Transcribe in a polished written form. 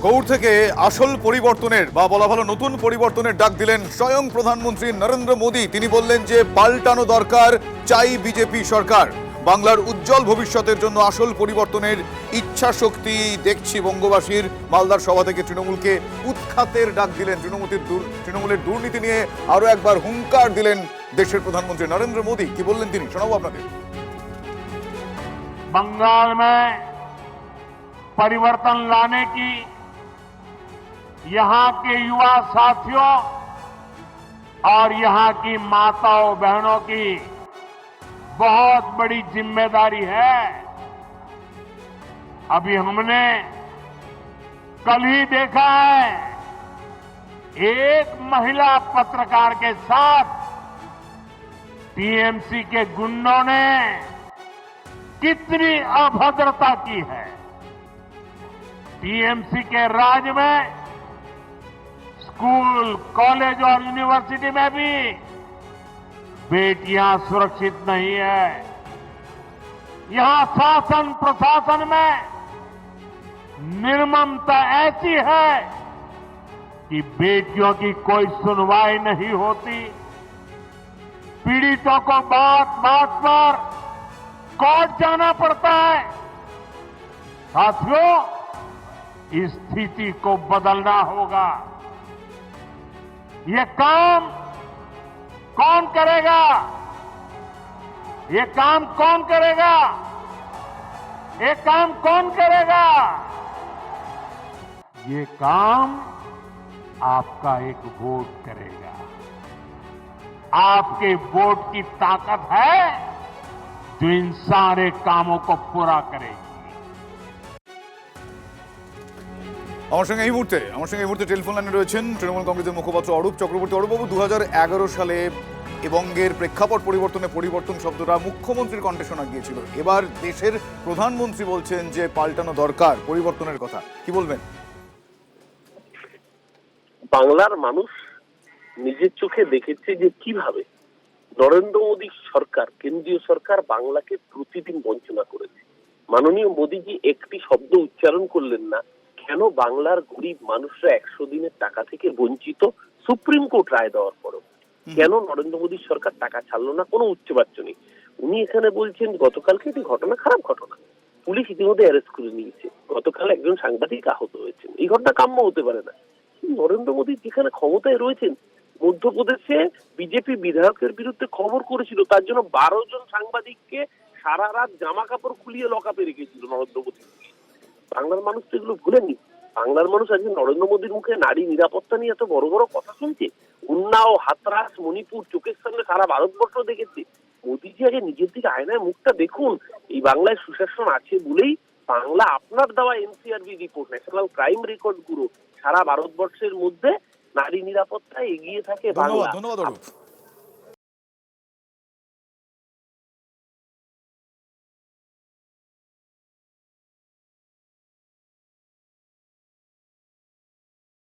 গৌড় থেকে আসল পরিবর্তনের বা বলা ভালো নতুন পরিবর্তনের ডাক দিলেন স্বয়ং প্রধানমন্ত্রী নরেন্দ্র মোদী। তিনি বললেন যে পাল্টানো দরকার, চাই বিজেপি সরকার। বাংলার উজ্জ্বল ভবিষ্যতের জন্য আসল পরিবর্তনের ইচ্ছা শক্তি দেখছি বঙ্গবাসীর। মালদার সভা থেকে তৃণমূলকে উৎখাতের ডাক দিলেন। তৃণমূলের দুর্নীতি নিয়ে আরো একবার হুঙ্কার দিলেন দেশের প্রধানমন্ত্রী নরেন্দ্র মোদী। কি বললেন তিনি, শোনাবো আপনাদের। बंगाल में परिवर्तन लाने की यहां के युवा साथियों और यहां की माताओं बहनों की बहुत बड़ी जिम्मेदारी है। अभी हमने कल ही देखा है, एक महिला पत्रकार के साथ टीएमसी के गुंडों ने कितनी अभद्रता की है। टीएमसी के राज में स्कूल, कॉलेज और यूनिवर्सिटी में भी बेटियां सुरक्षित नहीं है। यहां शासन प्रशासन में निर्ममता ऐसी है कि बेटियों की कोई सुनवाई नहीं होती। पीड़ितों को बात बात पर कोर्ट जाना पड़ता है। साथियों, इस स्थिति को बदलना होगा। ये काम कौन करेगा? ये काम कौन करेगा? ये काम कौन करेगा? ये काम आपका एक वोट करेगा। आपके वोट की ताकत है जो इन सारे कामों को पूरा करेगी। আমার সঙ্গে এই মুহূর্তে টেলিফোন লাইনে রয়েছেন তৃণমূল কংগ্রেসের মুখপাত্র অরূপ চক্রবর্তী। অরূপবাবু, 2011 সালে বঙ্গের প্রেক্ষাপট পরিবর্তনে পরিবর্তন শব্দটা মুখ্যমন্ত্রীর কণ্ঠে শোনা গিয়েছিল। এবার দেশের প্রধানমন্ত্রী বলছেন যে পাল্টানো দরকার, পরিবর্তনের কথা। কি বলবেন? বাংলার মানুষ নিজের চোখে দেখেছে যে কিভাবে নরেন্দ্র মোদী সরকার, কেন্দ্রীয় সরকার বাংলাকে প্রতিদিন বঞ্চনা করেছে। মাননীয় মোদীজি একটি শব্দ উচ্চারণ করলেন না, কেন বাংলার গরিব মানুষরা 100 দিনের টাকা থেকে বঞ্চিত সুপ্রিম কোর্ট রায় দেওয়ার পরও। কেন নরেন্দ্র মোদী সরকার টাকা ছাড়লো না, কোনো উচ্চবাচ্য নেই। উনি এখানে বলছেন গতকালকে একটি ঘটনা, খারাপ ঘটনা, পুলিশ ইতিমধ্যে অ্যারেস্ট করে নিয়েছে। গতকাল একজন সাংবাদিক আহত হয়েছেন। এই ঘটনা কাম্য হতে পারে না। নরেন্দ্র মোদী যেখানে ক্ষমতায় রয়েছেন, মধ্যপ্রদেশে বিজেপি বিধায়কের বিরুদ্ধে খবর করেছিল, তার জন্য 12 জন সাংবাদিককে সারা রাত জামা কাপড় খুলিয়ে লকআপে রেখেছিল নরেন্দ্র মোদী। বাংলার মানুষ তো এগুলো ভুলেনি। বাংলার মানুষ আজকে নরেন্দ্র মোদীর মুখে নারী নিরাপত্তা নিয়ে এত বড় বড় কথা শুনছে। উন্নাও, হাতরাস, মণিপুর চোখের সামনে সারা ভারতবর্ষ দেখেছে। মোদীজি আগে নিজের দিকে আয়নায় মুখটা দেখুন। এই বাংলায় সুশাসন আছে বলেই বাংলা আপনার দেওয়া NCRB report, national crime record bureau, সারা ভারতবর্ষের মধ্যে নারী নিরাপত্তায় এগিয়ে থাকে বাংলা। ধন্যবাদ অরূপ।